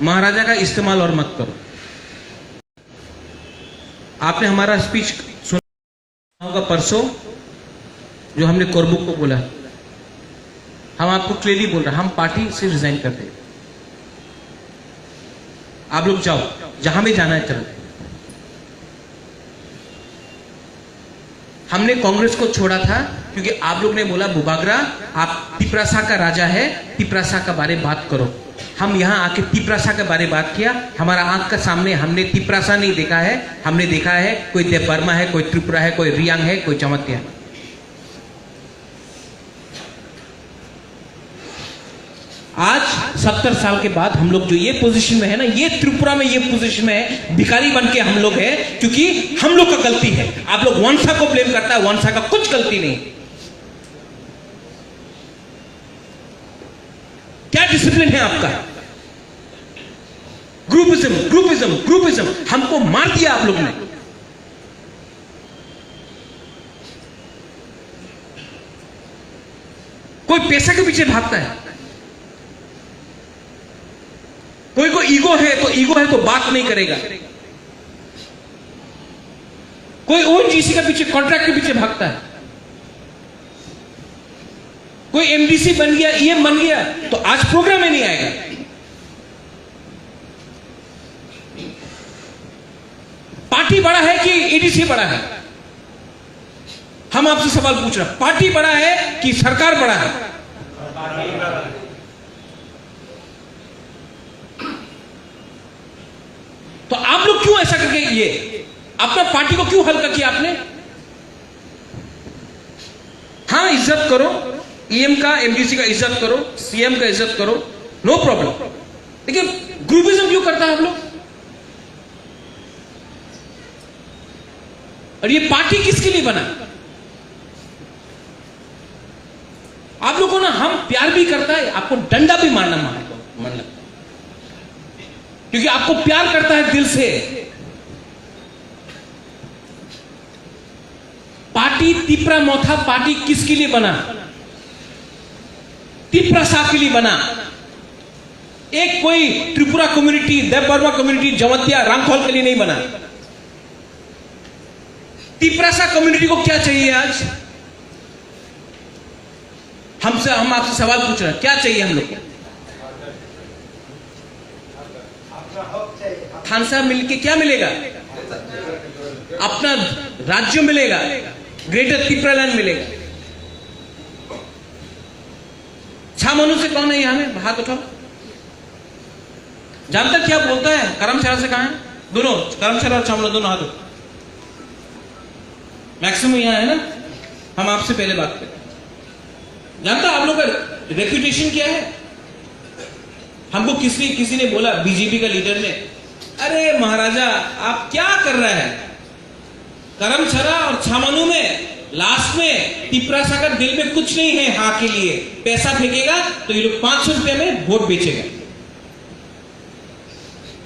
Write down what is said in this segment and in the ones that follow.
महाराजा का इस्तेमाल और मत करो। आपने हमारा स्पीच सुना होगा परसों, जो हमने कोरबुक को बोला। हम आपको क्लियरली बोल रहे हैं, हम पार्टी से रिजाइन करते हैं। आप लोग जाओ, जहां भी जाना है चलो। हमने कांग्रेस को छोड़ा था क्योंकि आप लोग ने बोला बुबागरा आप तिपरासा का राजा है, तिपरासा का बारे बात करो। हम यहां आके तिपरासा के बारे बात किया। हमारा आंख का सामने हमने तिपरासा नहीं देखा है, हमने देखा है कोई देवबर्मा है, कोई त्रिपुरा है, कोई रियांग है, कोई चमत्या है। आज 70 साल के बाद हम लोग जो ये पोजीशन में है ना, ये त्रिपुरा में ये पोजीशन में है, भिखारी बन के हम लोग है क्योंकि हम लोग का गलती है। आप लोग वंशा को ब्लेम करता है, वंशा का कुछ गलती नहीं। क्या डिसिप्लिन है आपका? ग्रुपिज्म ग्रुपिज्म ग्रुपिज्म, हमको मार दिया आप लोगों ने। कोई पैसे के पीछे भागता है, कोई को ईगो है तो बात नहीं करेगा। कोई ओएनजीसी के पीछे, कॉन्ट्रैक्ट के पीछे भागता है। कोई एमडीसी बन गया, ईएम बन गया तो आज प्रोग्राम में नहीं आएगा। पार्टी बड़ा है कि एडीसी बड़ा है? हम आपसे सवाल पूछ रहे हैं, पार्टी बड़ा है कि सरकार बड़ा है? तो आप लोग क्यों ऐसा करके ये अपना पार्टी को क्यों हल्का किया आपने? हाँ, इज्जत करो, ईएम का, एमडीसी का इज्जत करो, सीएम का इज्जत करो, नो प्रॉब्लम। लेकिन ग्रुपिज्म क्यों करता है आप लोग? और ये पार्टी किसके लिए बना? आप लोगों को ना, हम प्यार भी करता है, आपको डंडा भी मारना मन लगता है क्योंकि आपको प्यार करता है दिल से। पार्टी तिपरा मोथा पार्टी किसके लिए बना? तिपरासा के लिए बना। एक कोई त्रिपुरा कम्युनिटी, देवबर्मा कम्युनिटी, जमतिया, रामखोल के लिए नहीं बना। तिपरासा कम्युनिटी को क्या चाहिए आज? हम आपसे सवाल पूछ रहे हैं, क्या चाहिए हम लोग को? खानसा मिलके क्या मिलेगा? अपना राज्य मिलेगा, ग्रेटर त्रिपुरा लैंड मिलेगा। छामनु से कौन है यहां में? हाथ उठाओ। जानता क्या बोलता है? करमशाला से कहां है? दोनों, करमशाला और छामनु दोनों हाथ उठाओ। मैक्सिमम यहां है ना? हम आपसे पहले बात करें। जानता आप लोग का रेपुटेशन क्या है? हमको किसी ने बोला, बीजेपी का लीडर ने, अरे महाराजा आप क्या कर रहे हैं? करमछरा और छामनु में लास्ट में तिपरासा का दिल में कुछ नहीं है हाँ के लिए। पैसा फेंकेगा तो ये लोग 500 रुपए में वोट बेचेगा।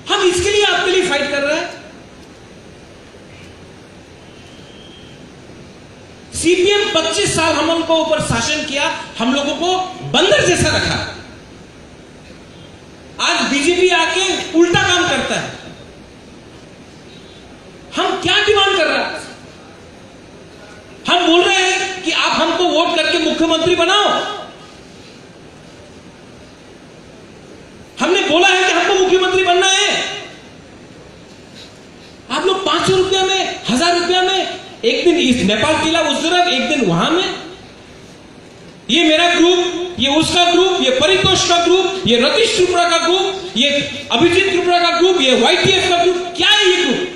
हम इसके लिए आपके लिए फाइट कर रहे हैं। सीपीएम 25 साल हम लोगों को ऊपर शासन किया, हम लोगों को बंदर जैसा रखा। आज बीजेपी आके उल्टा काम करता है। हम क्या डिमांड कर रहे हैं? हम बोल रहे हैं कि आप हमको वोट करके मुख्यमंत्री बनाओ। हमने बोला है कि हमको मुख्यमंत्री बनना है। आप लोग 500 रुपया में, 1000 रुपया में एक दिन इस नेपाल किला उस तरफ, एक दिन वहां में। ये मेरा ग्रुप, ये उसका ग्रुप, ये परितोष का ग्रुप, ये रतीश त्रिपुरा का ग्रुप, ये अभिजीत त्रिपुरा का ग्रुप, ये वाईटीएफ का ग्रुप। क्या है ये ग्रुप?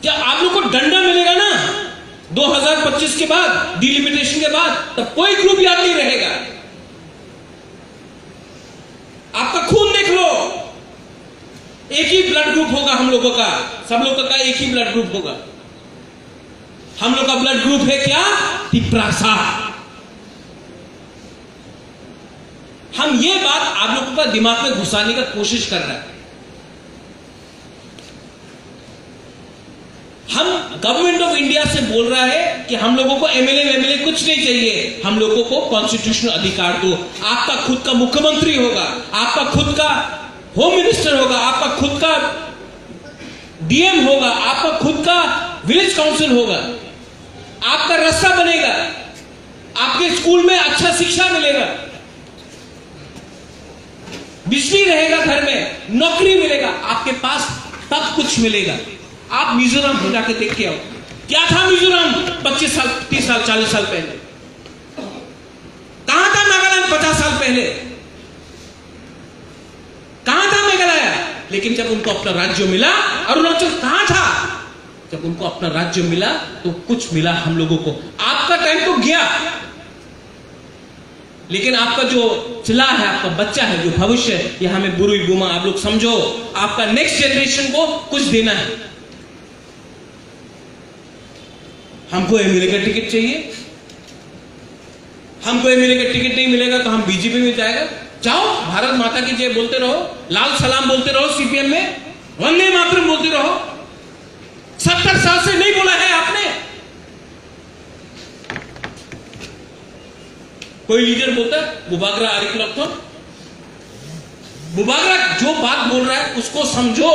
क्या आप लोग को डंडा मिलेगा ना 2025 के बाद, डिलिमिटेशन के बाद, तब कोई ग्रुप याद नहीं रहेगा। आपका खून देख लो, एक ही ब्लड ग्रुप होगा हम लोगों का, सब लोगों का एक ही ब्लड ग्रुप होगा। हम लोग का ब्लड ग्रुप है क्या? तिपरासा। हम ये बात आप लोगों का दिमाग में घुसाने का कोशिश कर रहे हैं। हम गवर्नमेंट ऑफ इंडिया से बोल रहा है कि हम लोगों को एमएलए कुछ नहीं चाहिए, हम लोगों को कॉन्स्टिट्यूशनल अधिकार दो। आपका खुद का मुख्यमंत्री होगा, आपका खुद का होम मिनिस्टर होगा, आपका खुद का डीएम होगा, आपका खुद का विलेज काउंसिल होगा, आपका रास्ता बनेगा, आपके स्कूल में अच्छा शिक्षा मिलेगा, बिजली रहेगा, घर में नौकरी मिलेगा, आपके पास सब कुछ मिलेगा। आप मिजोरम हो जाके देख के आओ, क्या था मिजोरम 25 साल 30 साल 40 साल पहले, कहां था नागालैंड 50 साल पहले, कहां था मेघालय? लेकिन जब उनको अपना राज्य मिला, अरुणाचल कहां था? जब उनको अपना राज्य मिला तो कुछ मिला हम लोगों को। आपका टाइम तो गया, लेकिन आपका जो चला है, आपका बच्चा है, जो भविष्य है, यह हमें बुरी गुमा आप लोग समझो, आपका नेक्स्ट जनरेशन को कुछ देना है। हमको एमएलए का टिकट चाहिए, हमको एमएलए का टिकट नहीं मिलेगा तो हम बीजेपी में जाएगा। जाओ, भारत माता की जय बोलते रहो, लाल सलाम बोलते रहो, सीपीएम में वंदे मातरम बोलते रहो। 70 साल से नहीं बोला है आपने। कोई लीडर बोलता है बुबागरा आरिकलथन, बुबागरा जो बात बोल रहा है उसको समझो।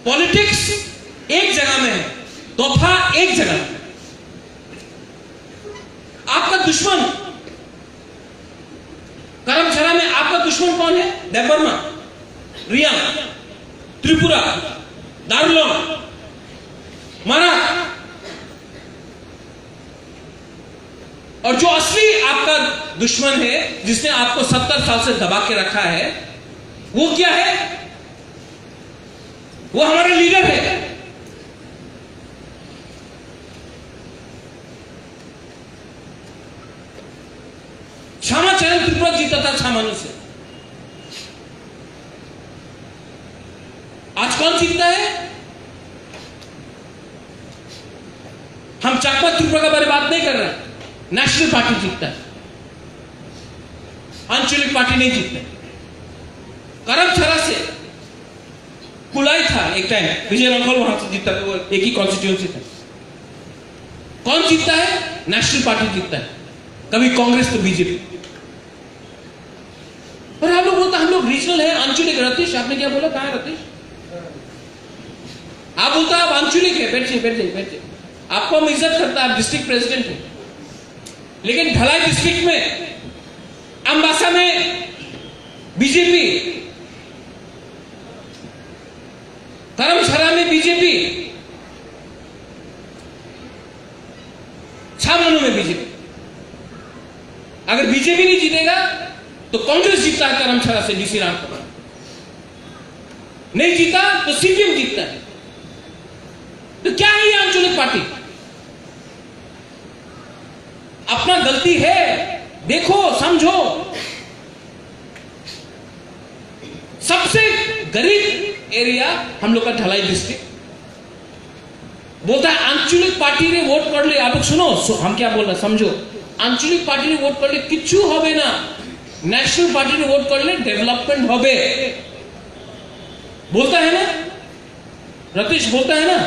पॉलिटिक्स एक जगह में है, तोहफा एक जगह में। आपका दुश्मन करमछरा में, आपका दुश्मन कौन है? देबबर्मा, रियांग, त्रिपुरा, दार्लोंग, मराठ। और जो असली आपका दुश्मन है, जिसने आपको 70 साल से दबा के रखा है, वो क्या है? वो हमारा लीडर है। श्यामाचरण त्रिपुरा जीता था 6 महीनों से। आज कौन जीतता है? हम चाकमा त्रिपुरा के बारे में बात नहीं कर रहे। नेशनल पार्टी जीतता है, आंचलिक पार्टी नहीं जीतता। करमछरा से कुलाई था एक टाइम, विजय रंघोल वहां से जीतता था, वो एक ही कॉन्स्टिट्यूएंसी था। कौन जीतता है? नेशनल पार्टी जीतता है, कभी कांग्रेस तो बीजेपी। और आप लोग बोलते हम लोग रीजनल है, आंचलिक। रतीश, आपने क्या बोला? कहां है रतीश? आप बोलता आप आंचलिक है, बैठ जाइए। आपको हम इज्जत करता है, आप डिस्ट्रिक्ट प्रेसिडेंट है, लेकिन ढलाई डिस्ट्रिक्ट में, अम्बासा में बीजेपी, करमछरा में बीजेपी, छामनू में बीजेपी। अगर बीजेपी नहीं जीतेगा तो कांग्रेस जीतता है करमछरा से, डीसी रामपुर नहीं जीता तो सीपीएम जीतता है। तो क्या है ये आंचलिक पार्टी? अपना गलती है, देखो, समझो। सबसे गरीब एरिया हम लोग का ढलाई डिस्ट्रिक्ट। बोलता है आंचलिक पार्टी ने वोट कर ले। आप लोग सुनो, हम क्या बोल रहे हैं समझो। आंचलिक पार्टी ने वोट कर ले किच्छु होबे ना, नेशनल पार्टी ने वोट कर ले डेवलपमेंट होबे। बोलता है ना रतीश, बोलता है ना,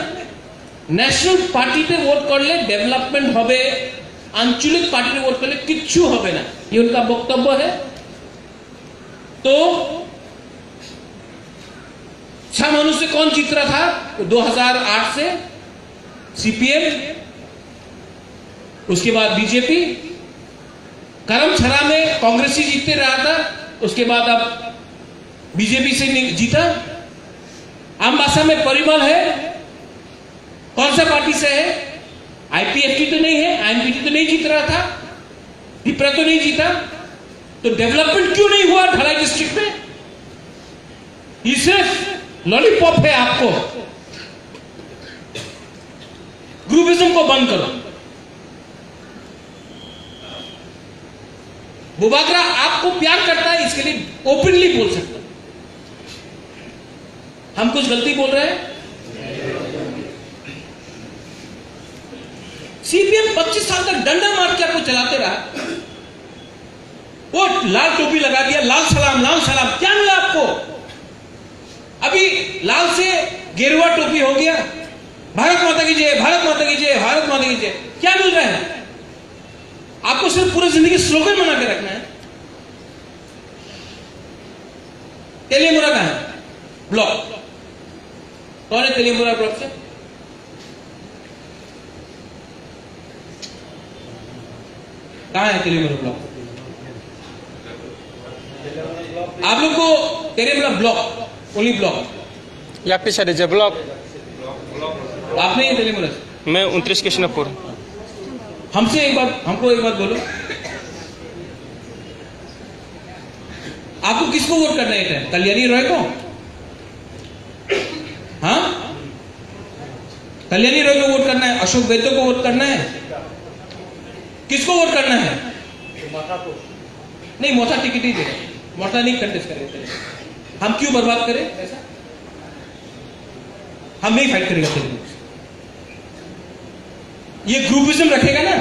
नेशनल पार्टी ने वोट कर ले डेवलपमेंट होबे, आंचलिक पार्टी ने वोट कर ले किच्छु होबे ना, ये उनका वक्तव्य है। तो 6 महीनों से कौन जीत रहा था? 2008 से सीपीएम, उसके बाद बीजेपी। करमछरा में कांग्रेस ही जीतते रहा था, उसके बाद अब बीजेपी से जीता। अम्बासा में परिमल है, कौन सा पार्टी से है? आईपीएफटी तो नहीं है, आईएनपीटी तो नहीं जीत रहा था, विप्रा तो नहीं जीता। तो डेवलपमेंट क्यों नहीं हुआ ढलाई डिस्ट्रिक्ट में? ये सिर्फ लॉलीपॉप है आपको। ग्रुपिज्म को बंद करो। बुबागरा आपको प्यार करता है, इसके लिए ओपनली बोल सकता है। हम कुछ गलती बोल रहे हैं? सीपीएम 25 साल तक डंडा मार के आपको चलाते रहा। वो लाल टोपी लगा दिया, लाल सलाम, क्या मिला आपको? अभी लाल से गेरुआ टोपी हो गया, भारत माता की जय, भारत माता की जय, भारत माता की जय। क्या मिल रहा है आपको? सिर्फ पूरी जिंदगी स्लोगन बना के रखना है। तेलियामुरा कहां है? ब्लॉक। कौन है तेलियामुरा ब्लॉक से? कहां है तेलियामुरा ब्लॉक? आप लोग को तेलियामुरा ब्लॉक, ओनली ब्लॉक या पीछे दीजिए ब्लॉक। आप नहीं है तेलियामुरा से? मैं 29 कृष्णपुर। हमको एक बात बोलो, आपको किसको वोट करना है? कल्याणी रॉय को? हाँ, कल्याणी रॉय को वोट करना है? अशोक वैद्य को वोट करना है? किसको वोट करना है? नहीं, मोथा टिकट ही दे, मोथा नहीं कंटेस्ट करेंगे। हम क्यों बर्बाद करें ऐसा? हम नहीं फाइट करेगा तेलुगु। ये ग्रुपिज्म रखेगा ना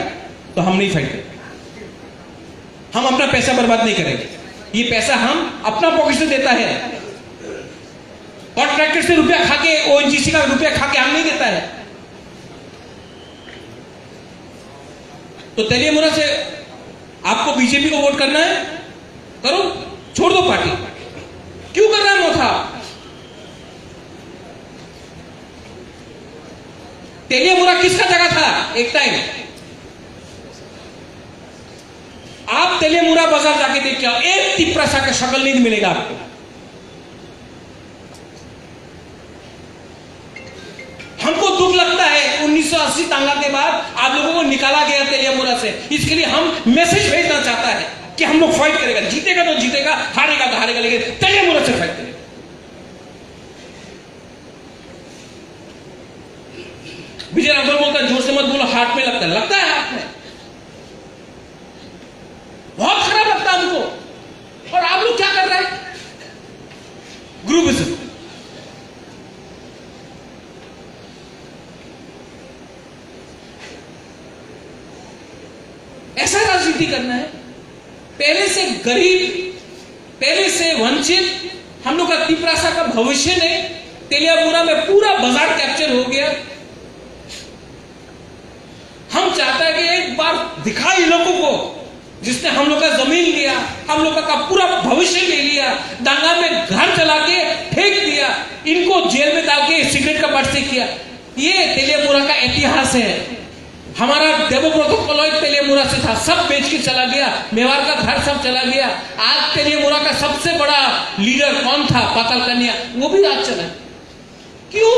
तो हम नहीं फाइट करेंगे। हम अपना पैसा बर्बाद नहीं करेंगे। ये पैसा हम अपना पॉकेट से देता है, कॉन्ट्रैक्टर से रुपया खाके, ओएनजीसी का रुपया खाके हम नहीं देता है। तो तेलियामुरा से आपको बीजेपी को वोट करना है, करो, छोड़ दो पार्टी। क्यों कर रहा है मोथा? तेलियामुरा किसका जगह था एक टाइम? आप तेलियामुरा बाजार जाके देख के आओ, एक तिपरासा का शक्ल नहीं मिलेगा आपको। हमको दुख लगता है 1980 दंगा के बाद आप लोगों को निकाला गया तेलियामुरा से। इसके लिए हम मैसेज भेजना चाहता है कि हम लोग फाइट करेगा, जीतेगा तो जीतेगा, हारेगा तो हारेगा, लेकिन तेलियामुरा से फाइट करेगा। विजय राघवन बोलता है जोर से मत बोलो, हाथ में लगता है। लगता है हाथ में, बहुत खराब लगता है हमको। और आप लोग क्या कर रहे हैं? ग्रुपिज्म। ऐसा राजनीति करना है? पहले से गरीब, पहले से वंचित हम लोग का तिपरासा का भविष्य ने तेलियामुरा में पूरा बाजार कैप्चर हो गया। हम चाहता है कि एक बार दिखाई लोगों को, जिसने हम लोग का जमीन लिया, हम लोग का पूरा भविष्य ले लिया, दंगा में घर चला के फेंक दिया, इनको जेल में डाल के सिगरेट का बट से किया। ये तेलियामुरा का इतिहास है। हमारा देवव्रत कॉलेज तेलियामुरा से था, सब बेच के चला गया, मेवाड़ का घर सब चला गया। आज तेलियामुरा का सबसे बड़ा लीडर कौन था? पाताल कन्या, वो भी आज चला। क्यों?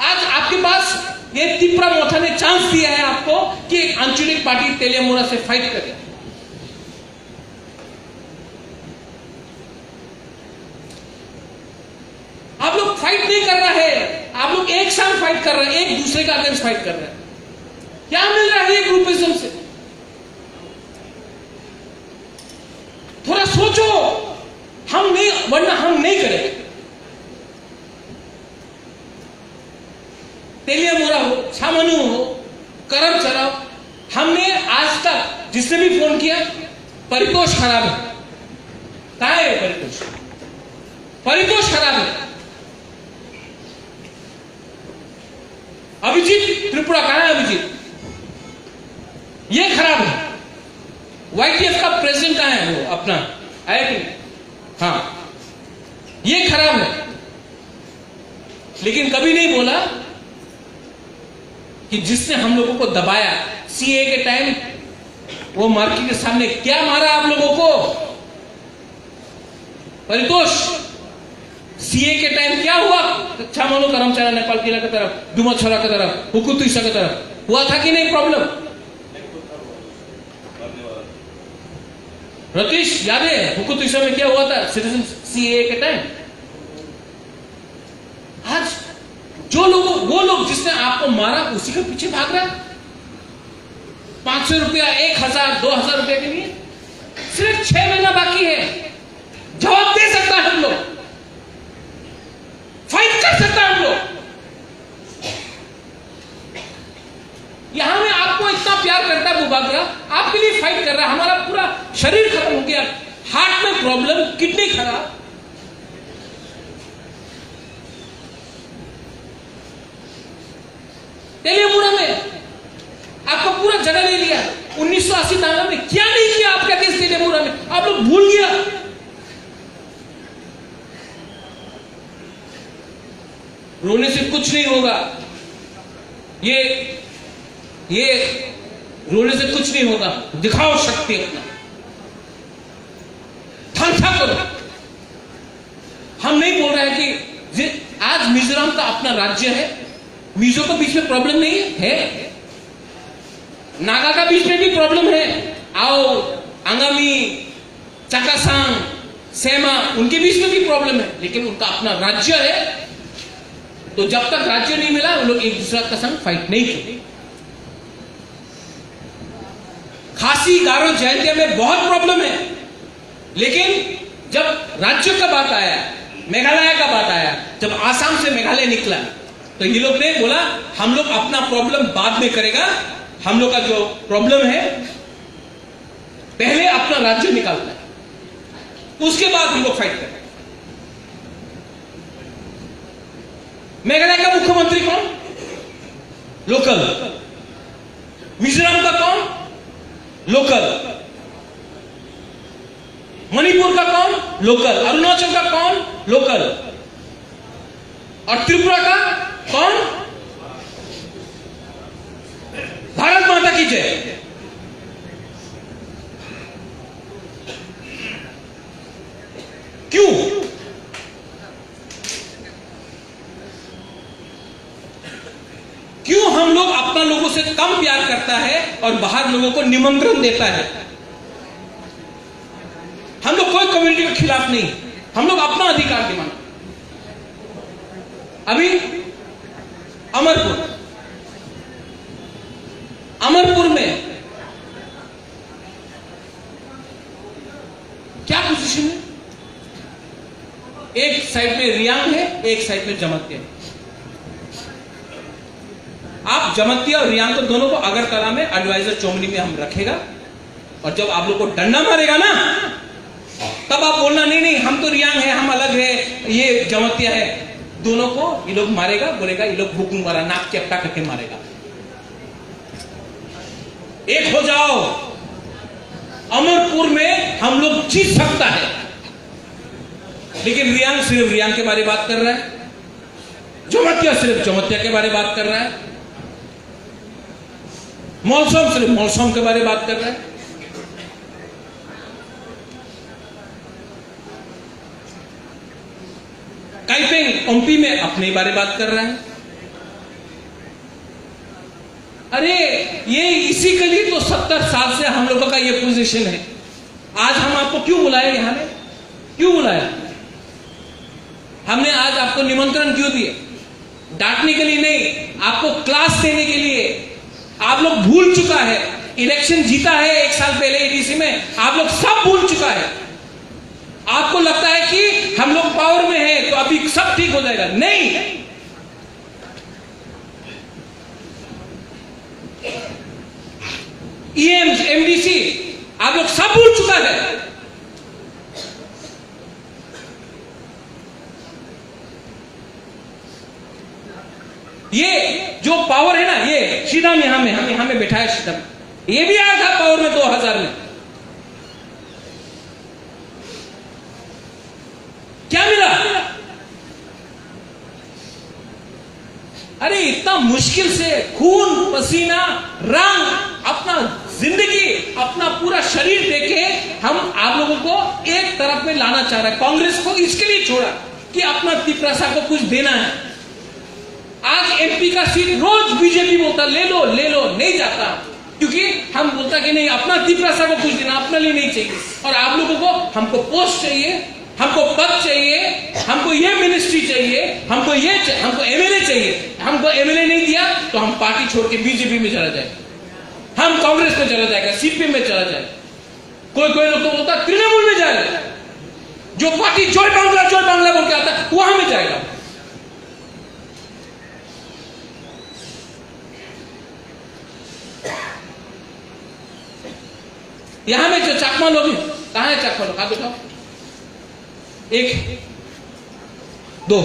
आज आपके पास ये तिपरा मोथा ने चांस दिया है आपको कि एक आंचलिक पार्टी तेलियामुरा से फाइट करे। आप लोग फाइट नहीं कर रहे हैं, आप लोग एक साथ फाइट कर रहे हैं, एक दूसरे का अगेंस्ट फाइट कर रहे हैं। क्या मिल रहा है ये ग्रुपिज्म से? थोड़ा सोचो। हम नहीं, वरना हम नहीं करेंगे। तेलियामुरा हो, छामनू हो, करम चराव, हमने आज तक जिसने भी फोन किया, परितोष खराब है। कहां है परितोष? परितोष खराब है। अभिजीत त्रिपुरा कहां है? अभिजीत ये खराब है। YTF का प्रेसिडेंट कहां है? वो अपना आया कि नहीं? हाँ, ये खराब है। लेकिन कभी नहीं बोला कि जिसने हम लोगों को दबाया CA के टाइम, वो मार्केट के सामने क्या मारा आप लोगों को? परितोष, CA के टाइम क्या हुआ? छामनू, करमचारा, नेपाल किला की तरफ, दुमा छोरा की तरफ, हुकू तुइसा की तरफ हुआ था कि नहीं प्रॉब्लम? रतीश याद है हुकू तुइसा में क्या हुआ था सिटीजन CA के टाइम? आज जो लोग, वो लोग जिसने आपको मारा उसी के पीछे भाग रहा है। 500 रुपया, 1000, 2000 रुपया के लिए सिर्फ 6 महीना बाकी है। जवाब दे सकता है हम लोग, फाइट कर सकता है हम लोग। यहां में आपको इतना प्यार करता है बुबागरा, आपके लिए फाइट कर रहा है। हमारा पूरा में प्रॉब्लम, किडनी खराब, तेलियामुड़ा में आपका पूरा जगह ले लिया। 1980-90 में क्या नहीं किया आपका केस तेलियामुड़ा में, आप लोग भूल गया। रोने से कुछ नहीं होगा, ये रोने से कुछ नहीं होगा। दिखाओ शक्ति अपना, थांथा करो। हम नहीं बोल रहे हैं कि आज मिजोरम का अपना राज्य है, मिजो के बीच में प्रॉब्लम नहीं है, नागा का बीच में भी प्रॉब्लम है, आओ अंगामी, चाकासांग, सेमा, उनके बीच में भी प्रॉब्लम है, लेकिन उनका अपना राज्य है। तो जब तक राज्य नहीं मिला वो लोग एक दूसरे का संग फाइट नहीं किए। खासी गारो जयंतिया में बहुत प्रॉब्लम है, लेकिन जब राज्य का बात आया, मेघालय का बात आया, जब आसाम से मेघालय निकला, तो ये लोग ने बोला हम लोग अपना प्रॉब्लम बाद में करेगा, हम लोग का जो प्रॉब्लम है पहले अपना राज्य निकालना है, उसके बाद हम लोग फाइट करेंगे। मेघालय का मुख्यमंत्री कौन? लोकल। मिजोरम का कौन? लोकल। मणिपुर का कौन? लोकल। अरुणाचल का कौन? लोकल। और त्रिपुरा का कौन? भारत माता की जय। क्यों? क्यों हम लोग अपना लोगों से कम प्यार करता है और बाहर लोगों को निमंत्रण देता है? हम लोग कोई कम्युनिटी के खिलाफ नहीं, हम लोग अपना अधिकार डिमांड। अभी अमरपुर में क्या पोजीशन है? एक साइड में रियांग है, एक साइड में जमत्या है। आप जमत्या और रियांग को दोनों को अगरतला में एडवाइजर चौमनी में हम रखेगा, और जब आप लोग को डंडा मारेगा ना, तब आप बोलना नहीं नहीं हम तो रियांग है, हम अलग है, ये जमत्या है। दोनों को ये लोग मारेगा, बोलेगा ये लोग भूकूं मारा, नाक चपटा करके मारेगा। एक हो जाओ। अमरपुर में हम लोग जीत सकता है, लेकिन रियांग सिर्फ रियांग के बारे में बात कर रहा है, जमत्या सिर्फ जमत्या के बारे में बात कर रहा है, मौसम सिर्फ मौसम के बारे में बात कर रहा है। काइपेंग ओम्पी में अपने बारे में बात कर रहा है। अरे ये इसी के लिए तो 70 साल से हम लोगों का ये पोजीशन है। आज हम आपको क्यों बुलाया, यहां ने क्यों बुलाया? हमने आज आपको निमंत्रण क्यों दिए? डांटने के लिए नहीं, आपको क्लास देने के लिए। आप लोग भूल चुका है, इलेक्शन जीता है 1 साल पहले एडीसी में, आप लोग सब भूल चुका है। आपको लगता है कि हम लोग पावर में हैं तो अभी सब ठीक हो जाएगा, नहीं। ईएम्स, एमडीसी, आप लोग सब भूल चुका है। ये जो पावर है ना, ये सीधा में हमें बैठा है सीधा। ये भी आया था पावर में 2000 में। क्या मिला? अरे इतना मुश्किल से खून पसीना रंग अपना जिंदगी अपना पूरा शरीर देके हम आप लोगों को एक तरफ में लाना चाह रहा है। कांग्रेस को इसके लिए छोड़ा कि अपना तिपरासा को कुछ देना है। आज एमपी का सीट रोज बीजेपी बोलता ले लो नहीं जाता, क्योंकि हम बोलता कि नहीं अपना तिपरासा को कुछ देना, अपने लिए नहीं चाहिए। और आप लोगों को हमको पोस्ट चाहिए, हमको पद चाहिए, हमको ये मिनिस्ट्री चाहिए, हमको एमएलए चाहिए। हमको एमएलए नहीं दिया तो हम पार्टी छोड़ के बीजेपी में चला जाएगा, हम कांग्रेस में चला जाएगा, सीपीएम में चला जाएगा। कोई लोग तो बोलता तृणमूल में जाएगा, जो पार्टी जय बांग्ला बोल के आता है वहां में जाएगा। यहां में जो चकमा लोग हैं, कहां है चकमा लोग? आप दिखाओ। एक दो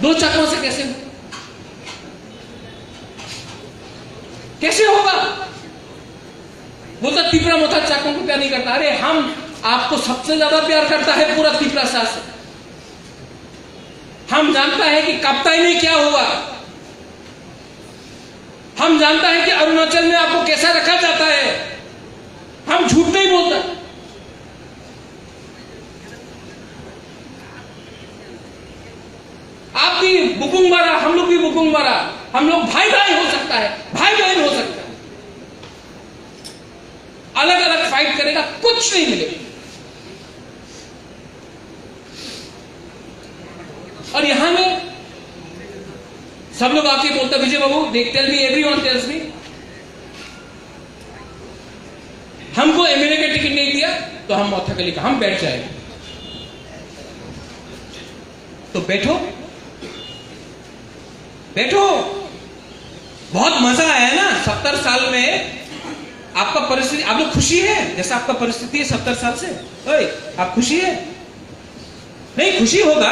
दो चाकों से कैसे होगा? बोलता तीपरा मोथा चाकों को प्यार नहीं करता। अरे हम आपको सबसे ज्यादा प्यार करता है पूरा तीपरा शासन। हम जानता है कि कप्ताई में क्या हुआ, हम जानता है कि अरुणाचल में आपको कैसा रखा जाता है। हम झूठ नहीं बोलता। आप भी बुकुंग मारा, हम लोग भी बुकुंग मारा, हम लोग भाई भाई हो सकता है, भाई बहन हो सकता है। अलग अलग फाइट करेगा, कुछ नहीं मिलेगा। और यहां में सब लोग आके बोलते विजय बाबू देख tell me, everyone tells me, हमको एमएलए का टिकट नहीं दिया तो हम मौथाकली का हम बैठ जाएंगे। तो बैठो बैठो, बहुत मजा आया ना 70 साल में। आपका परिस्थिति, आप लोग खुशी है जैसा आपका परिस्थिति है 70 साल से? ओए, आप खुशी है? नहीं खुशी होगा,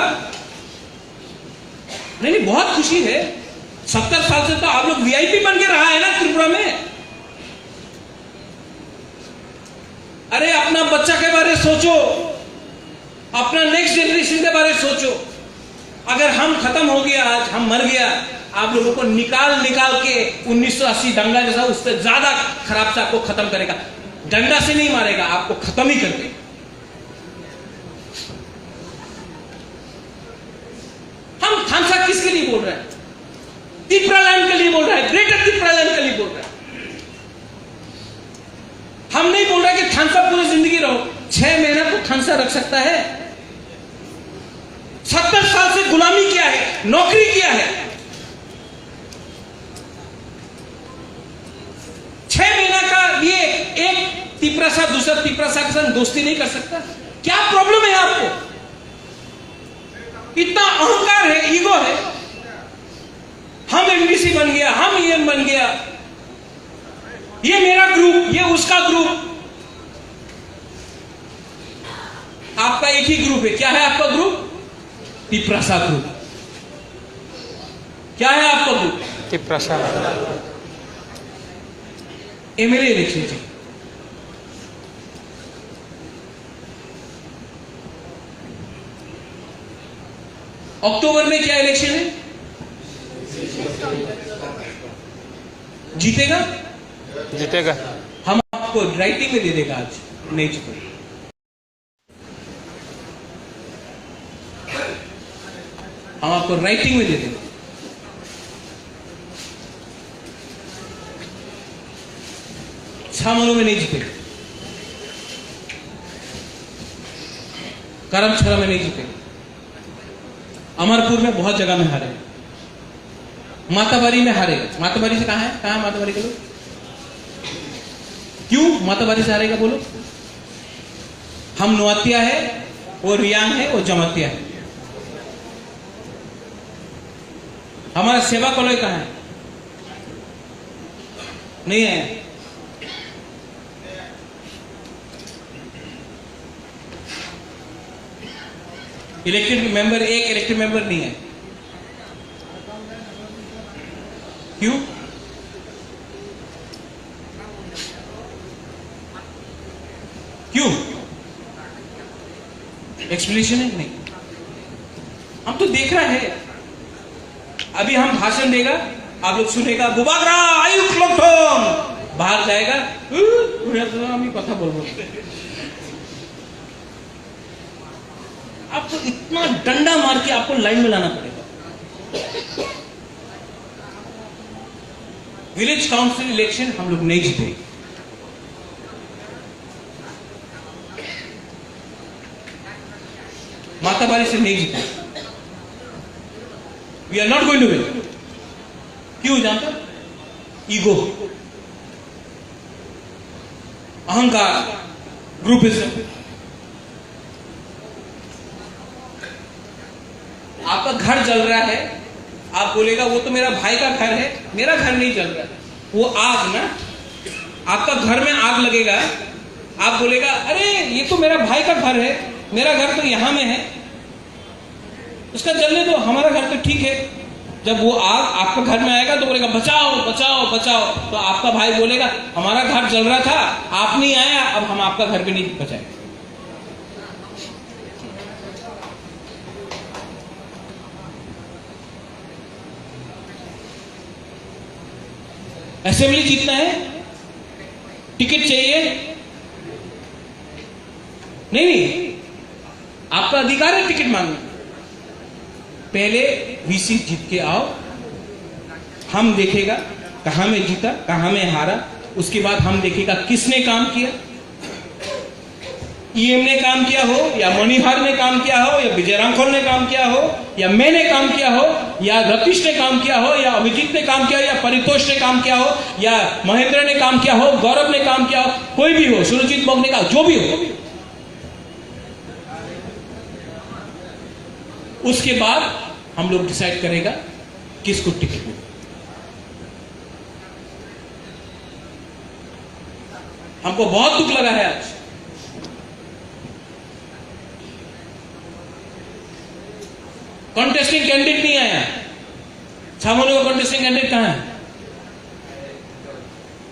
नहीं बहुत खुशी है। 70 साल से तो आप लोग वीआईपी बन के रहा है ना त्रिपुरा में। अरे अपना बच्चा के बारे में सोचो, अपना नेक्स्ट जनरेशन के बारे में सोचो। अगर हम खत्म हो गया, आज हम मर गया, आप लोगों को निकाल के 1980 दंगा जैसा उससे ज्यादा खराब से आपको खत्म करेगा। डंडा से नहीं मारेगा, आपको खत्म ही कर देगा। हम थानसा किसके लिए बोल रहे हैं? त्रिपुरा लैंड के लिए बोल रहा है, ग्रेटर त्रिपुरा लैंड के लिए बोल रहा है। हम नहीं बोल रहे कि थानसा पूरी जिंदगी रहो। 6 महीना को थानसा रख सकता है। 70 साल से गुलामी किया है, नौकरी किया है। 6 महीना का ये एक त्रिपुरा सा दूसरा त्रिपुरा सा के साथ दोस्ती नहीं कर सकता? क्या प्रॉब्लम है आपको? इतना अहंकार है, ईगो है। हम एमडीसी बन गया, हम ईएम बन गया, ये मेरा ग्रुप, ये उसका ग्रुप। आपका एक ही ग्रुप है। क्या है आपका ग्रुप? त्रिपुरा ग्रुप। क्या है आपका ग्रुप? त्रिपुरा एमएलए इलेक्शन जी, अक्टूबर में क्या इलेक्शन है? जीतेगा? जीतेगा। हम आपको राइटिंग में दे देगा आज, नहीं जीतेगा। हम आपको राइटिंग में दे देंगे। छामलों में नहीं जीतेगा, करम छरा में नहीं जीतेगा। अमरपुर में बहुत जगह में हारे, माताबारी में हारे। माताबारी से कहां है माताबारी के लोग? क्यों माताबारी से हारेगा बोलो? हम नोआतिया है, वो रियांग है, वो जमातिया है। हमारा सेवा कॉलोनी कहां है? नहीं है। इलेक्टेड मेंबर, एक इलेक्टेड मेंबर नहीं है। क्यों? क्यों? एक्सप्लेनेशन है? नहीं। हम तो देख रहे हैं। अभी हम भाषण देगा, आप लोग सुनेगा, गुबागरा आयुक्त लोग बाहर जाएगा, हम कथा बोल। आपको इतना डंडा मार के आपको लाइन में लाना पड़ेगा। विलेज काउंसिल इलेक्शन हम लोग नहीं जीते। माताबारी से नहीं जीते। We are not going to win. क्यों जानता? ईगो, अहंकार, ग्रुपिज्म। आपका घर जल रहा है, आप बोलेगा वो तो मेरा भाई का घर है, मेरा घर नहीं जल रहा है। वो आग ना, आपका घर में आग लगेगा, आप बोलेगा अरे ये तो मेरा भाई का घर है, मेरा घर तो यहां में है, उसका जलने दो, हमारा घर तो ठीक है। जब वो आग आपका घर में आएगा तो बोलेगा बचाओ बचाओ बचाओ, तो आपका भाई बोलेगा हमारा घर जल रहा था, आप नहीं आया, अब हम आपका घर भी नहीं बचाएंगे। असेंबली जीतना है, टिकट चाहिए, नहीं, आपका अधिकार है टिकट मांगना। पहले वीसी जीत के आओ, हम देखेगा कहां में जीता कहां में हारा, उसके बाद हम देखेगा किसने काम किया। ईएम ने काम किया हो, या मणिहार ने काम किया हो, या विजय रामखोल ने काम किया हो, या मैंने काम किया हो, या रतीश ने काम किया हो, या अभिजीत ने काम किया हो, या परितोष ने काम किया हो, या महेंद्र ने काम किया हो, गौरव ने काम किया हो, कोई भी हो, सुरजीत मोग ने काम, जो भी हो, उसके बाद हम लोग डिसाइड करेगा किसको टिकट मिले। हमको बहुत दुख लगा है आज, कॉन्टेस्टिंग कैंडिडेट नहीं आया। छामोली का कॉन्टेस्टिंग कैंडिडेट कहां है?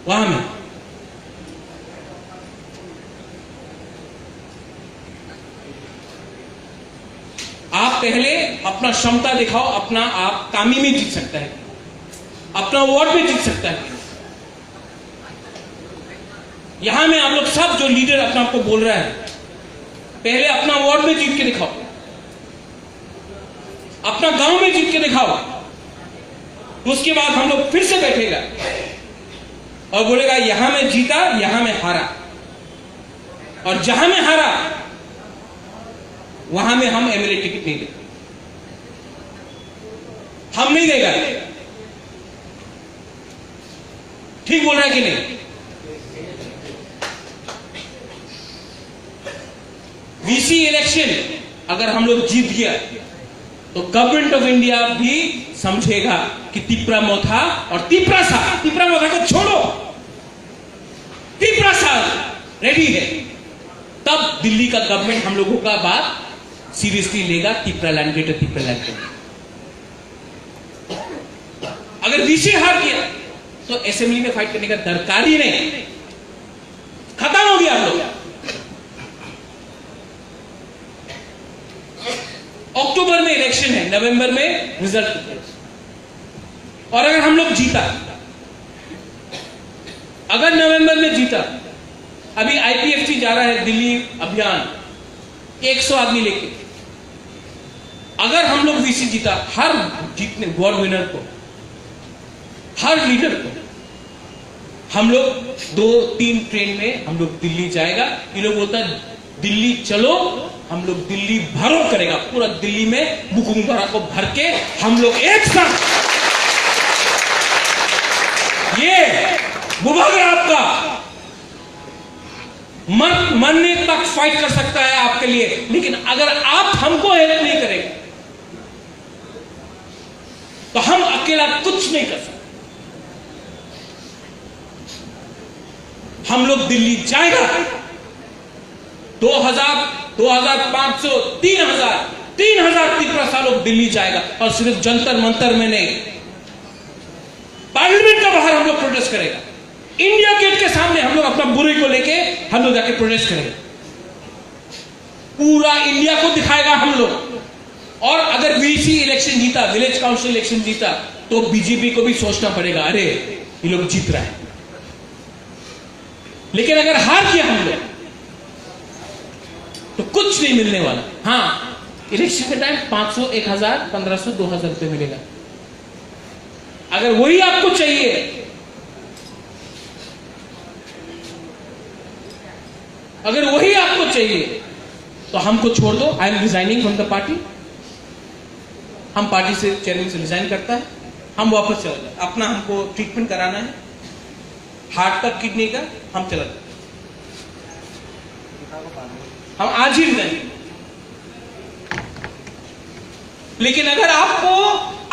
वहां में आप पहले अपना क्षमता दिखाओ, अपना आप कामी में जीत सकता है, अपना वार्ड में जीत सकता है। यहां में आप लोग सब जो लीडर अपना आपको बोल रहा है, पहले अपना वार्ड में जीत के दिखाओ, अपना गांव में जीत के दिखाओ, उसके बाद हम लोग फिर से बैठेगा और बोलेगा यहां में जीता, यहां में हारा, और जहां में हारा वहां में हम एमएलए टिकट नहीं देंगे, हम नहीं देगा। ठीक बोल रहा है कि नहीं? वीसी इलेक्शन अगर हम लोग जीत गया तो गवर्नमेंट ऑफ इंडिया भी समझेगा कि तिपरा मोथा और तिपरा मोथा को छोड़ो, तिपरा रेडी है, तब दिल्ली का गवर्नमेंट हम लोगों का बात सीरियसली लेगा। Tipra land greater Tipra land greater. अगर वीसी हार गया तो असेंबली में फाइट करने का दरकार ही नहीं, खत्म हो गया हम लोग। अक्टूबर में इलेक्शन है, नवंबर में रिजल्ट, और अगर हम लोग जीता, अगर नवंबर में जीता, अभी आईपीएफटी जा रहा है दिल्ली अभियान 100 आदमी लेके, अगर हम लोग वीसी जीता, हर जीतने वार्ड विनर को, हर लीडर को हम लोग 2-3 ट्रेन में हम लोग दिल्ली जाएगा। ये लोग बोलता है दिल्ली चलो, हम लोग दिल्ली भरो करेगा, पूरा दिल्ली में मुकुंदरा को भर के हम लोग एक साथ, ये विभाग है आपका, मरने तक फाइट कर सकता है आपके लिए, लेकिन अगर आप हमको हेल्प नहीं करेंगे तो हम अकेला कुछ नहीं कर सकते। हम लोग दिल्ली जाएगा, 2000, 2500, 3000 तिपरा लोग दिल्ली जाएगा, और सिर्फ जंतर मंतर में नहीं, पार्लियामेंट का बाहर हम लोग प्रोटेस्ट करेगा, इंडिया गेट के सामने हम लोग अपना बुरे को लेके हम लोग जाके प्रोटेस्ट करेंगे, पूरा इंडिया को दिखाएगा हम लोग। और अगर वीसी इलेक्शन जीता, विलेज काउंसिल इलेक्शन जीता, तो बीजेपी को भी सोचना पड़ेगा, अरे ये लोग जीत रहा है। लेकिन अगर हार किया हम लोग तो कुछ नहीं मिलने वाला। हाँ, इलेक्शन के टाइम 500, 1000, 1500, 2000 रुपए मिलेगा। अगर वही आपको चाहिए, अगर वही आपको चाहिए तो हमको छोड़ दो, I am resigning from the party. हम पार्टी से, चेयरमैन से रिजाइन करता है, हम वापस चले जाए, अपना हमको ट्रीटमेंट कराना है, हार्ट का, किडनी का, हम चला जाए, हम आज ही रिजाइन। लेकिन अगर आपको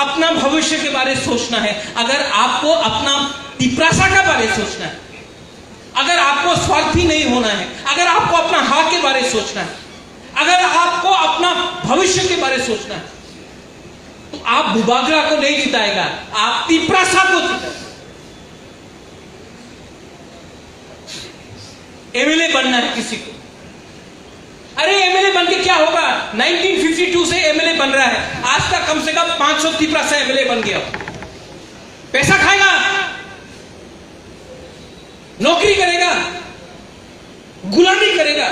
अपना भविष्य के बारे में सोचना है, अगर आपको अपना तिपरासा का बारे में सोचना है, अगर आपको स्वार्थी नहीं होना है, अगर आपको अपना हक के बारे में सोचना है, अगर आपको अपना भविष्य के बारे में सोचना है तो आप बुबागरा को नहीं जिताएगा, आप तिप्रासा को जिताएगा। एमएलए बनना है किसी को, अरे एमएलए बन के क्या होगा? 1952 से एमएलए बन रहा है, आज तक कम से कम 500 तिप्रासा एमएलए बन गया। पैसा खाएगा, नौकरी करेगा, गुलामी करेगा।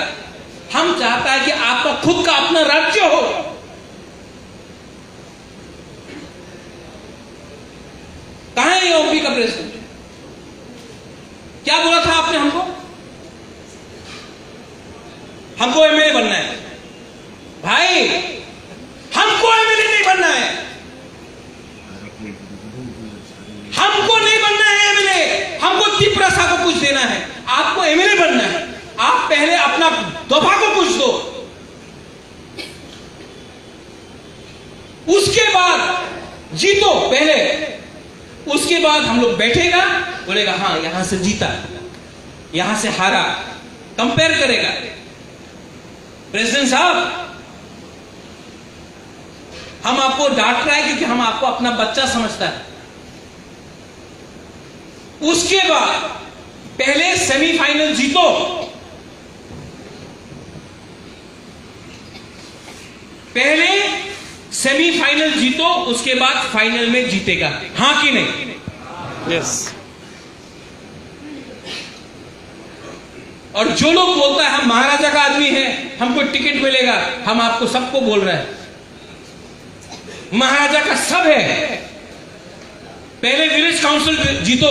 हम चाहता है कि आपका खुद का अपना राज्य हो। कहां है यूपी का प्रेसिडेंट? क्या बोला था आपने हमको एमएलए बनना है। भाई हमको एमएलए नहीं बनना है, हमको नहीं बनना है एमएलए, हमको तिप्रासा को कुछ देना है। आपको एमएलए बनना है, आप पहले अपना दफा को कुछ दो, उसके बाद जीतो पहले, उसके बाद हम लोग बैठेगा, बोलेगा हाँ यहां से जीता, यहां से हारा, कंपेयर करेगा। प्रेसिडेंट साहब, हम आपको डांट रहे हैं क्योंकि हम आपको अपना बच्चा समझता है। उसके बाद पहले सेमीफाइनल जीतो, पहले सेमीफाइनल जीतो, उसके बाद फाइनल में जीतेगा। हां कि नहीं? यस। और जो लोग बोलता है हम महाराजा का आदमी है, हमको टिकट मिलेगा, हम आपको सबको बोल रहे हैं महाराजा का सब है। पहले विलेज काउंसिल जीतो,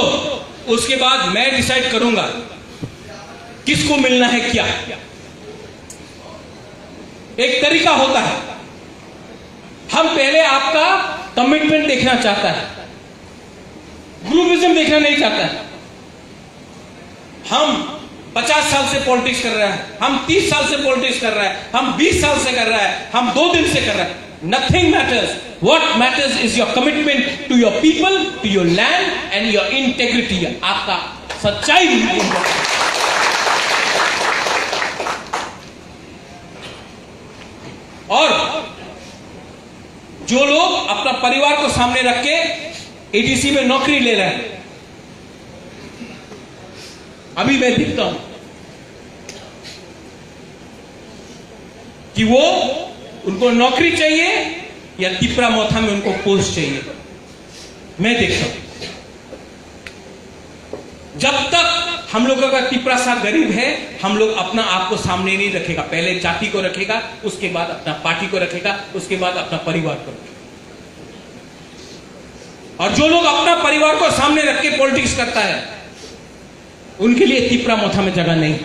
उसके बाद मैं डिसाइड करूंगा किसको मिलना है क्या। एक तरीका होता है, हम पहले आपका कमिटमेंट देखना चाहता है, ग्रुपिज्म देखना नहीं चाहता है। हम 50 साल से पॉलिटिक्स कर रहा है, हम 30 साल से पॉलिटिक्स कर रहा है, हम 20 साल से कर रहा है, हम 2 दिन से कर रहा है। Nothing matters. What matters is your commitment to your people, to your land and your integrity. आपका सच्चाई। और जो लोग अपना परिवार को सामने रख के एडीसी में नौकरी ले रहे हैं, अभी मैं दिखता हूं कि वो उनको नौकरी चाहिए या तिप्रा मोथा में उनको पोस्ट चाहिए। मैं देखता हूं जब तक हम लोगों का तिप्रासा गरीब है, हम लोग अपना आप को सामने नहीं रखेगा। पहले जाति को रखेगा, उसके बाद अपना पार्टी को रखेगा, उसके बाद अपना परिवार को रखेगा। और जो लोग अपना परिवार को सामने रख के पॉलिटिक्स करता है, उनके लिए तिप्रा मोथा में जगह नहीं।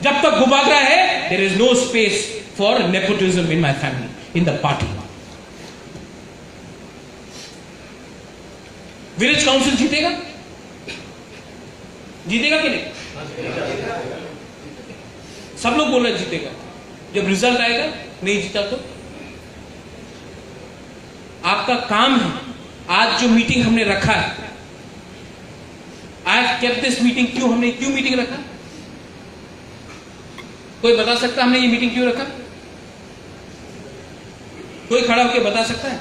जब तक बुबागरा है, there is no space for nepotism in my family, in the party. Village council जीतेगा, जीतेगा कि नहीं? सब लोग बोल रहे जीतेगा। जब रिजल्ट आएगा नहीं जीता तो आपका काम है। आज जो मीटिंग हमने रखा है, आज केप्ट दिस मीटिंग, क्यों मीटिंग रखा? कोई बता सकता हमने ये मीटिंग क्यों रखा? कोई खड़ा होकर बता सकता है?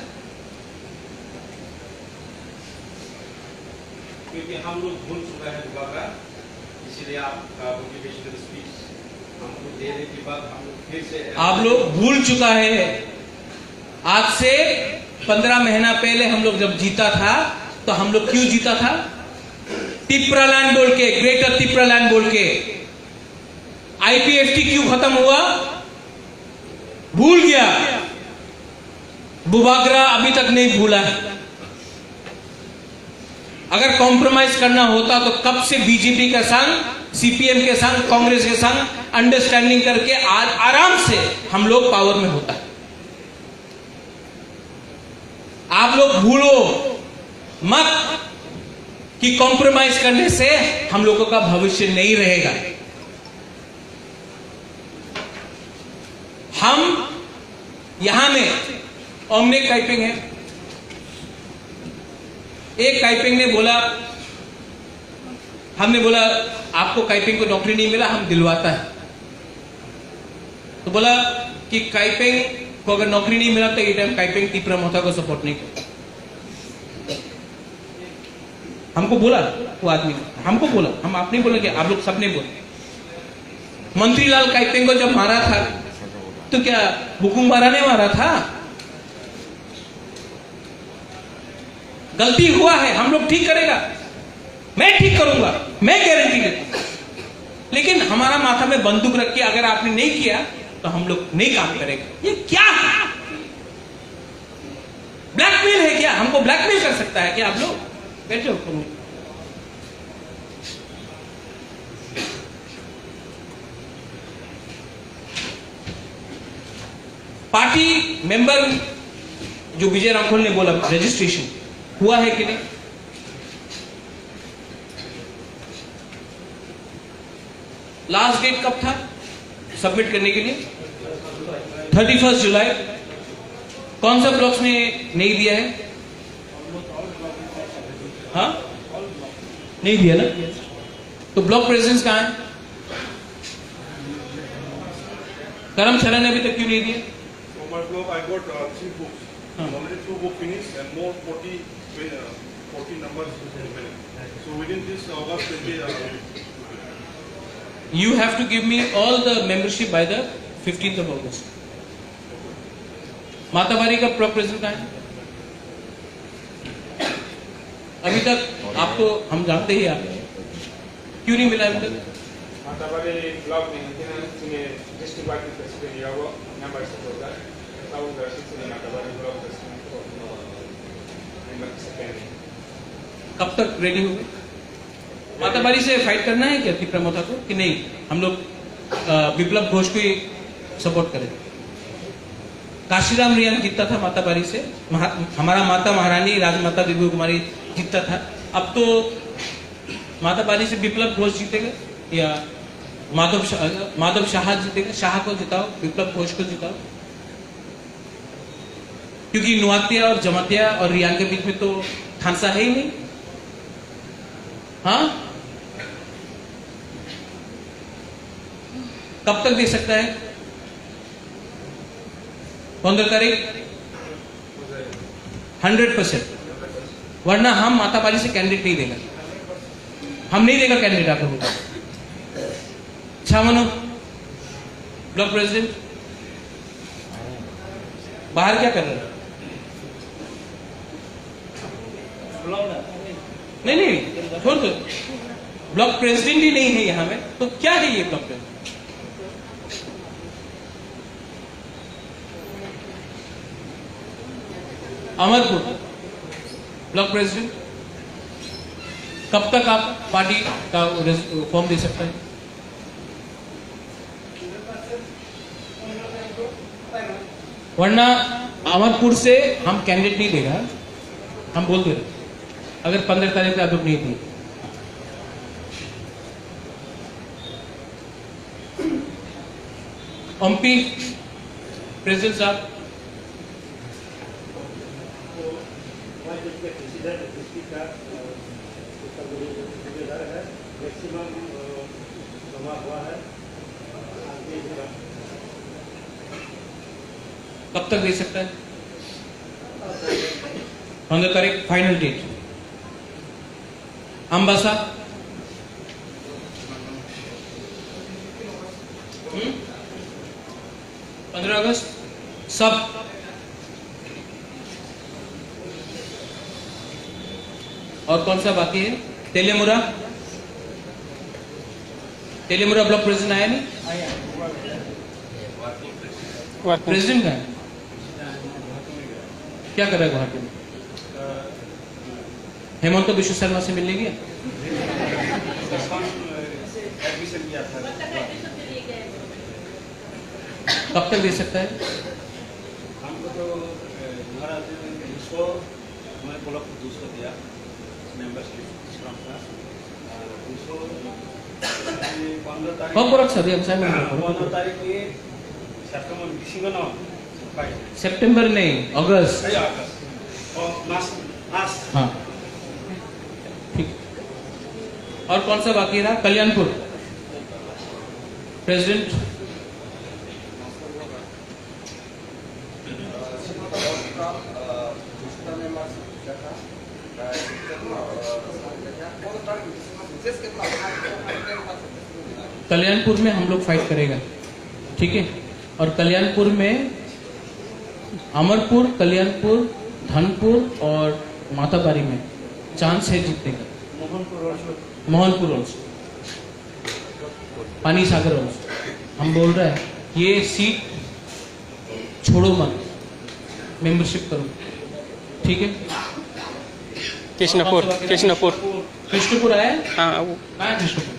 क्योंकि हम लोग भूल चुका है बुबागरा, इसीलिए आपका मोटिवेशनल स्पीच हमको देने के बाद हम लोग फिर से आप लोग भूल चुका है। आज से 15 महीना पहले हम लोग जब जीता था, तो हम लोग क्यों जीता था? तिप्रा लैंड बोल के, ग्रेटर तिप्रा लैंड बोल के। आईपीएफटी क्यों खत्म हुआ? भूल गया। बुबागरा अभी तक नहीं भूला है। अगर कॉम्प्रोमाइज करना होता तो कब से बीजेपी के संग, सीपीएम के संग, कांग्रेस के संग अंडरस्टैंडिंग करके आज आराम से हम लोग पावर में होता है। आप लोग भूलो मत कि कॉम्प्रोमाइज करने से हम लोगों का भविष्य नहीं रहेगा। हम यहां में ओमने काइपिंग है, एक काइपिंग ने बोला, हमने बोला आपको काइपिंग को नौकरी नहीं मिला, हम दिलवाता है। तो बोला कि काइपेंग को अगर नौकरी नहीं मिला तो ये टाइम काइपेंग तीपरा मोहता को सपोर्ट नहीं करता। हमको बोला वो आदमी, हमको बोला, हम आप नहीं बोले, आप लोग सबने बोले। मंत्रीलाल काइपेंग को जब मारा था तो क्या बुकुम्बारा ने मारा था? गलती हुआ है, हम लोग ठीक करेगा, मैं ठीक करूंगा, मैं गारंटी देता हूं। लेकिन हमारा माथा में बंदूक रख के अगर आपने नहीं किया तो हम लोग नहीं काम करेंगे। ये क्या है? ब्लैकमेल है क्या? हमको ब्लैकमेल कर सकता है क्या आप लोग? बैठो तुम। पार्टी मेंबर जो विजय रामखोल ने बोला रजिस्ट्रेशन हुआ है कि नहीं? लास्ट डेट कब था सबमिट करने के लिए? 31 जुलाई। कौन सा ब्लॉक्स में नहीं दिया है? हाँ, नहीं दिया ना? तो ब्लॉक प्रेसिडेंट कहां है? करमचरण ने अभी तक क्यों नहीं दिया? My blog, I got 3 books. Already 2 books finished and more 40 numbers remaining. So within this August, You have to give me all the membership by the 15th of August. Matabari का block president कहां है? अभी तक आपको हम जानते ही आप क्यों नहीं मिला अभी तक? माताबारी ब्लॉक में डिस्ट्रिक्ट पार्टी प्रेसिडेंट या वो नंबर से होगा ताऊ दर्शक से माताबारी ब्लॉक प्रेसिडेंट को नंबर से कब तक रेडी होंगे? माताबारी से फाइट करना है क्या तीपरा मोहता को कि नहीं? हम लोग विप्लव घोष को ही सपोर्ट करें। काशीराम रियान जीतता था माताबारी से, हमारा माता महारानी राजमाता दिव्य कुमारी जीतता था। अब तो माताबारी से विप्लव घोष जीतेगा या माधव शाह जीतेगा? शाह को जिताओ, विप्लव घोष को जिताओ, क्योंकि नुआतिया और जमातिया और रियान के बीच में तो थानसा है ही नहीं। हाँ, कब तक दे सकता है? 15 तारीख 100%, वरना हम माताबारी से कैंडिडेट नहीं देगा, हम नहीं देगा कैंडिडेट आप लोगों को। छावनो ब्लॉक प्रेसिडेंट बाहर क्या कर रहे हैं? नहीं छोड़ दो, ब्लॉक प्रेसिडेंट ही नहीं है यहां में, तो क्या है ये block president? Amarpur block president कब तक आप पार्टी का फॉर्म दे सकते हैं? वरना अमरपुर से हम कैंडिडेट नहीं देगा, हम बोल दे रहे अगर 15 तारीख को आप लोग नहीं दिए। एमपी प्रेसिडेंट साहब, कब तक दे सकता है? 15 तारीख फाइनल डेट। अंबासा 15 अगस्त सब। और कौन सा बाकी है? तेलेमुरा ब्लॉक प्रेसिडेंट आया नहीं? प्रेसिडेंट का है, क्या कर रहा है गुवाहाटी में? हेमंत विश्व शर्मा से मिलने गया? कब तक दे सकता है? हमको तो हमारा 200 हमारे ब्लॉक को 200 दिया मेंबरशिप का 200 15 तारीख कब बरक सदी हम साहब 15 तारीख के सितंबर दिसंबर ना सितंबर नहीं अगस्त। और मार्च। हाँ ठीक। और कौन सा बाकी रहा? कल्याणपुर प्रेसिडेंट कल्याणपुर में हम लोग फाइट करेगा, ठीक है। और कल्याणपुर में अमरपुर, कल्याणपुर, धनपुर और माताबारी में चांस है जीतने का। मोहनपुर ऑल्सो, पानी सागर ऑल्सो। हम बोल रहे हैं ये सीट छोड़ो मत, मेंबरशिप करो, ठीक है। कृष्णपुर आया, हाँ वो कहाँ है कृष्णपुर?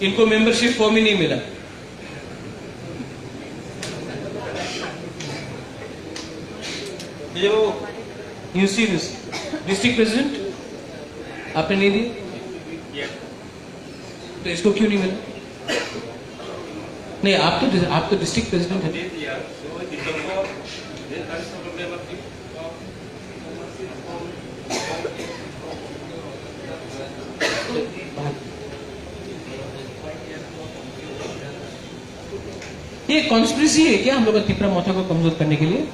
इनको मेंबरशिप फॉर्म ही नहीं मिला। You see this district president आपने नहीं दी, तो इसको क्यों नहीं मिला? नहीं, आप तो डिस्ट्रिक्ट प्रेसिडेंट है। ये कॉन्स्पिरेसी है क्या हम लोग का तिपरा मोथा को कमजोर करने के लिए,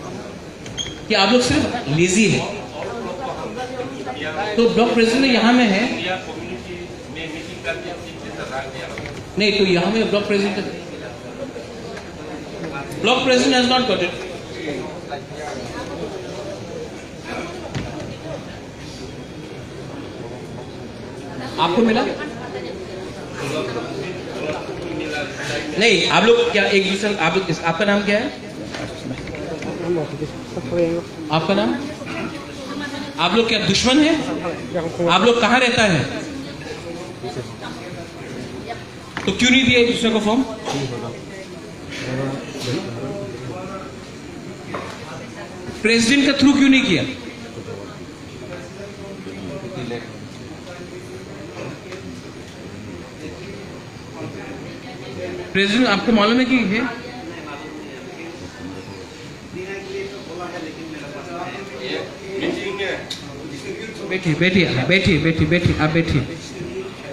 कि आप लोग सिर्फ लेजी है? तो ब्लॉक प्रेसिडेंट यहाँ में है नहीं, तो यहाँ में block president has not got it. आपको मिला नहीं? आप लोग क्या एक दूसरे, आप लोग, आपका नाम क्या है? आपका नाम? आप लोग क्या दुश्मन हैं? आप लोग कहाँ रहता है? तो क्यों नहीं दिया एक दूसरे को फॉर्म? प्रेसिडेंट का थ्रू क्यों नहीं किया? प्रेसिडेंट आपको मालूम है कि है? बैठिए आप बैठिए।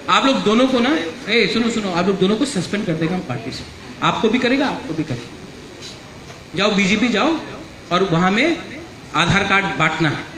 आप लोग दोनों को ना, सुनो, आप लोग दोनों को सस्पेंड कर देगा हम पार्टी से। आपको भी करेगा, आपको भी करेगा। जाओ बीजेपी जाओ और वहां में आधार कार्ड बांटना है।